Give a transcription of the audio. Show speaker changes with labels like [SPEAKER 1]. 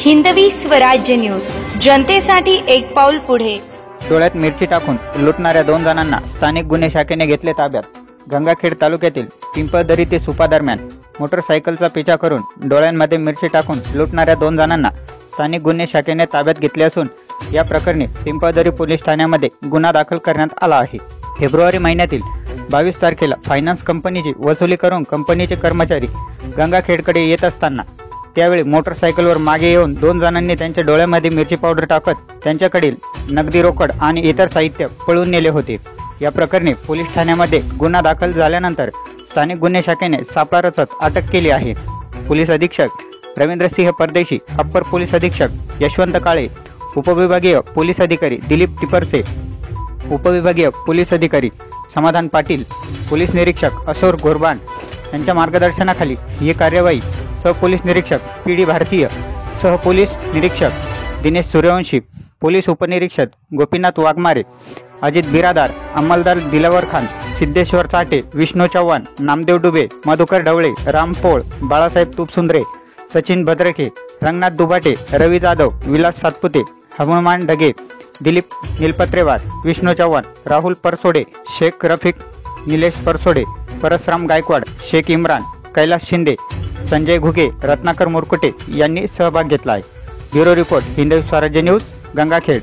[SPEAKER 1] Hindavi Swarajya news, जनतेसाठी एक पाऊल पुढे।
[SPEAKER 2] डोळ्यात मिरची टाकून लुटणाऱ्या 2 जणांना स्थानिक गुन्हे शाखेने घेतले ताब्यात। गंगाखेड तालुक्यातील पिंपळदरी ते सुपा दरम्यान मोटरसायकलचा पिछा करून डोळ्यांमध्ये मिरची टाकून लुटणाऱ्या 2 जणांना स्थानिक गुन्हे शाखेने ताब्यात घेतले असून या प्रकरणी पिंपळदरी पोलीस ठाण्यामध्ये गुन्हा दाखल करण्यात आला आहे। फेब्रुवारी महिन्यातील 22 तारखेला फायनान्स कंपनीची वसुली करून कंपनीचे कर्मचारी गंगाखेडकडे येत असताना त्यावेळी मोटरसायकलवर मागे येऊन 2 जणांनी त्यांच्या डोळ्यामध्ये मिरची पावडर टाकत त्यांच्याकडील नगदी रोकड आणि इतर साहित्य पळवून नेले होते। या प्रकरणी पोलीस ठाण्यामध्ये गुन्हा दाखल झाल्यानंतर स्थानिक गुन्हे शाखेने सापळा रचत अटक केली आहे। पोलीस अधीक्षक रवींद्रसिंह परदेशी, अप्पर पोलीस अधीक्षक यशवंत काळे, उपविभागीय पोलीस अधिकारी दिलीप टिपरसे, उपविभागीय पोलीस अधिकारी समाधान पाटील, पोलीस निरीक्षक अशोर गोरबान यांच्या मार्गदर्शनाखाली ही कार्यवाही सहपोलीस निरीक्षक पीडी भारतीय, सहपोलीस निरीक्षक दिनेश सूर्यवंशी, पोलीस उपनिरीक्षक गोपीनाथ वाघमारे, अजित बिरादार, अंमलदार दिलावर खान, सिद्धेश्वर चाटे, विष्णू चव्हाण, नामदेव डुबे, मधुकर ढवळे, राम पोळ, बाळासाहेब तुपसुंद्रे, सचिन भद्रके, रंगनाथ दुबाटे, रवी जाधव, विलास सातपुते, हनुमान ढगे, दिलीप निलपत्रेवार, विष्णू चव्हाण, राहुल परसोडे, शेख रफिक, निलेश परसोडे, परसराम गायकवाड, शेख इम्रान, कैलास शिंदे, संजय घुगे, रत्नाकर मुरकुटे यांनी सहभाग घेतला आहे। Bureau report, Hindavi Swarajya news, Gangakhed.